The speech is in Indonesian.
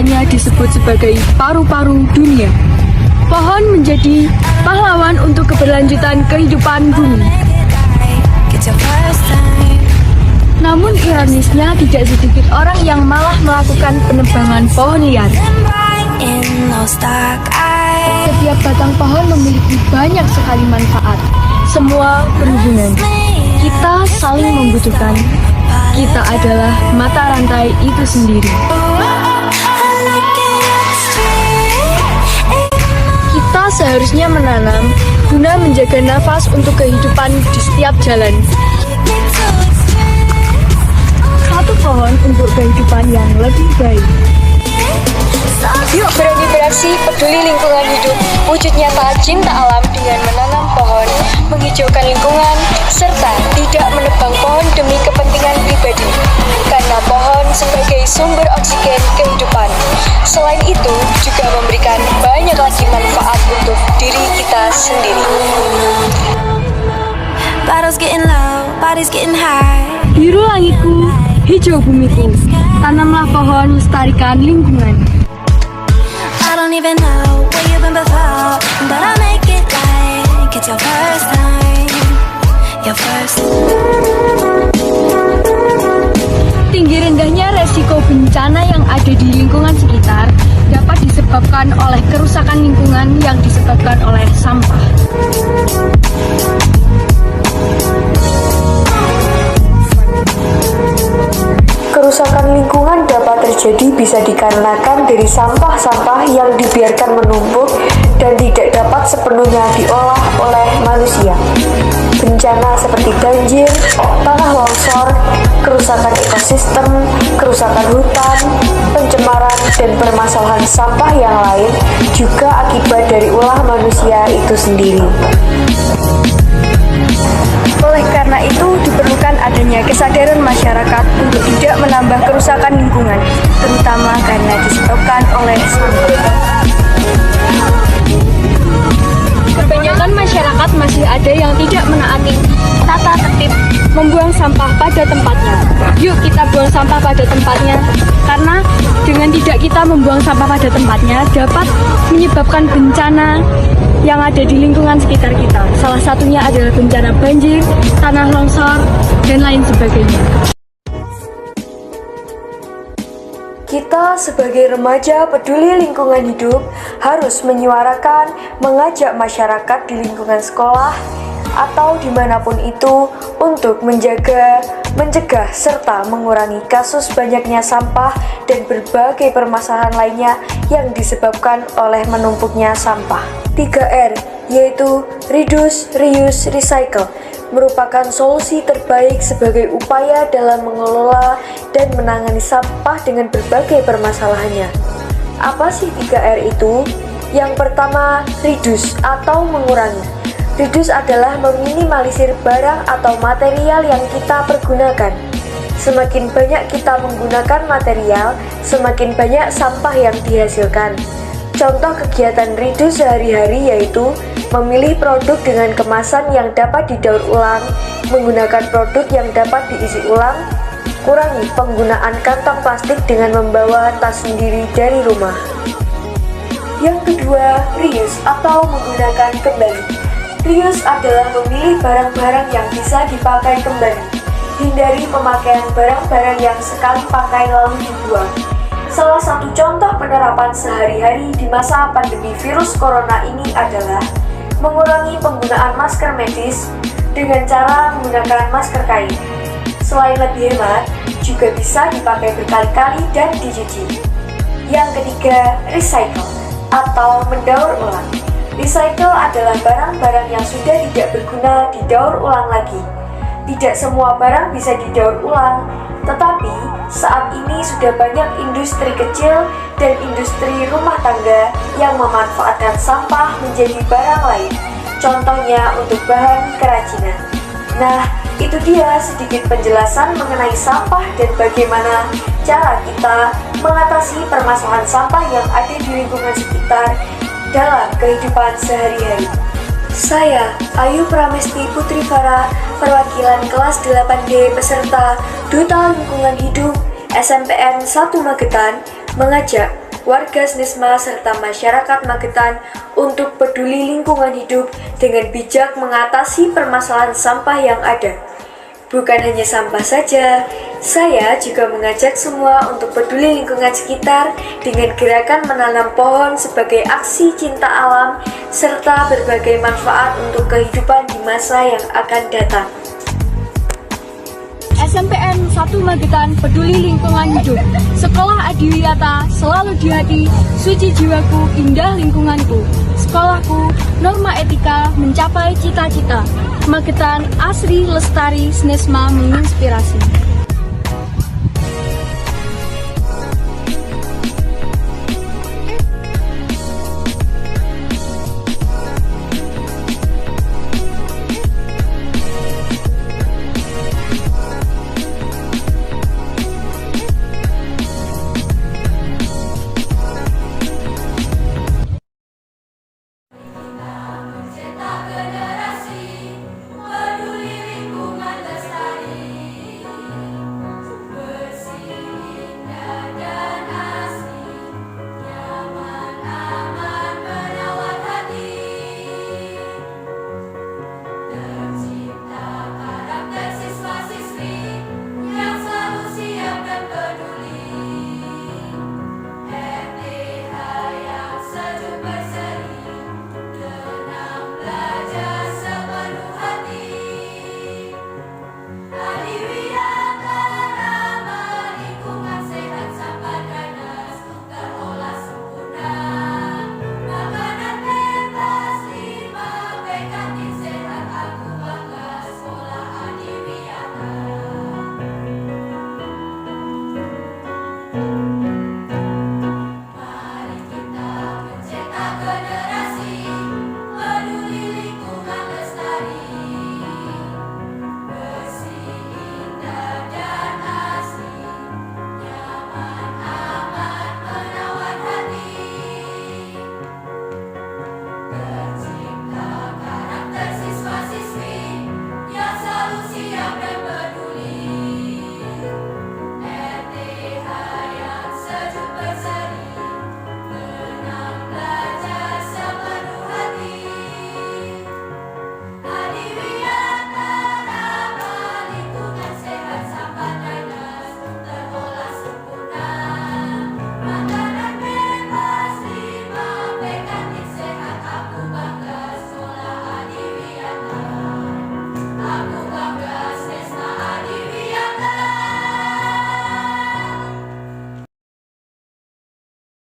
kedudukannya disebut sebagai paru-paru dunia. Pohon menjadi pahlawan untuk keberlanjutan kehidupan bumi. Namun ironisnya tidak sedikit orang yang malah melakukan penebangan pohon liar. Setiap batang pohon memiliki banyak sekali manfaat. Semua berhubungan. Kita saling membutuhkan. Kita adalah mata rantai itu sendiri. Kita seharusnya menanam guna menjaga nafas untuk kehidupan di setiap jalan. Satu pohon untuk kehidupan yang lebih baik. Yuk berani beraksi peduli lingkungan hidup, wujud nyata cinta alam dengan menanam pohon, menghijaukan lingkungan, serta tidak menebang pohon demi kepentingan pribadi. Karena pohon sebagai sumber oksigen kehidupan. Selain itu, juga memberikan banyak lagi manfaat untuk diri kita sendiri. Biru langitku, hijau bumiku, tanamlah pohon, lestarikan lingkungan. I don't even know where you've been before, but I'll make it like it's your first time. Your first. Tinggi rendahnya resiko bencana yang ada di lingkungan sekitar dapat disebabkan oleh kerusakan lingkungan yang disebabkan oleh sampah. Kerusakan lingkungan dapat terjadi bisa dikarenakan dari sampah-sampah yang dibiarkan menumpuk dan tidak dapat sepenuhnya diolah oleh manusia. Bencana seperti banjir, tanah longsor, kerusakan ekosistem, kerusakan hutan, pencemaran, dan permasalahan sampah yang lain juga akibat dari ulah manusia itu sendiri. Oleh karena itu, diperlukan adanya kesadaran masyarakat untuk tidak menambah kerusakan lingkungan, terutama karena disebabkan oleh sampah. Kebanyakan masyarakat masih ada yang tidak menaati tata tertib membuang sampah pada tempatnya. Yuk kita buang sampah pada tempatnya, karena dengan tidak kita membuang sampah pada tempatnya dapat menyebabkan bencana yang ada di lingkungan sekitar kita. Salah satunya adalah bencana banjir, tanah longsor, dan lain sebagainya. Kita sebagai remaja peduli lingkungan hidup harus menyuarakan, mengajak masyarakat di lingkungan sekolah atau dimanapun itu untuk menjaga, mencegah, serta mengurangi kasus banyaknya sampah dan berbagai permasalahan lainnya yang disebabkan oleh menumpuknya sampah. 3R, yaitu Reduce, Reuse, Recycle, merupakan solusi terbaik sebagai upaya dalam mengelola dan menangani sampah dengan berbagai permasalahannya. Apa sih 3R itu? Yang pertama, reduce atau mengurangi. Reduce adalah meminimalisir barang atau material yang kita pergunakan. Semakin banyak kita menggunakan material, semakin banyak sampah yang dihasilkan. Contoh kegiatan reduce sehari-hari yaitu memilih produk dengan kemasan yang dapat didaur ulang, menggunakan produk yang dapat diisi ulang, kurangi penggunaan kantong plastik dengan membawa tas sendiri dari rumah. Yang kedua, reuse atau menggunakan kembali. Reuse adalah memilih barang-barang yang bisa dipakai kembali. Hindari pemakaian barang-barang yang sekali pakai lalu dibuang. Salah satu contoh penerapan sehari-hari di masa pandemi virus corona ini adalah mengurangi penggunaan masker medis dengan cara menggunakan masker kain. Selain lebih hemat, juga bisa dipakai berkali-kali dan dicuci. Yang ketiga, recycle atau mendaur ulang. Recycle adalah barang-barang yang sudah tidak berguna didaur ulang lagi. Tidak semua barang bisa didaur ulang, tetapi saat ini sudah banyak industri kecil dan industri rumah tangga yang memanfaatkan sampah menjadi barang lain, contohnya untuk bahan kerajinan. Nah, itu dia sedikit penjelasan mengenai sampah dan bagaimana cara kita mengatasi permasalahan sampah yang ada di lingkungan sekitar dalam kehidupan sehari-hari. Saya, Ayu Pramesti Putri Farah, perwakilan kelas 8D peserta Duta Lingkungan Hidup SMPN 1 Magetan, mengajak warga SNISMA serta masyarakat Magetan untuk peduli lingkungan hidup dengan bijak mengatasi permasalahan sampah yang ada. Bukan hanya sampah saja, saya juga mengajak semua untuk peduli lingkungan sekitar dengan gerakan menanam pohon sebagai aksi cinta alam serta berbagai manfaat untuk kehidupan di masa yang akan datang. SMPN 1 Magetan peduli lingkungan hidup. Sekolah Adiwiyata selalu di hati, suci jiwaku, indah lingkunganku. Sekolahku, norma etika mencapai cita-cita. Magetan asri lestari SNISMA menginspirasi.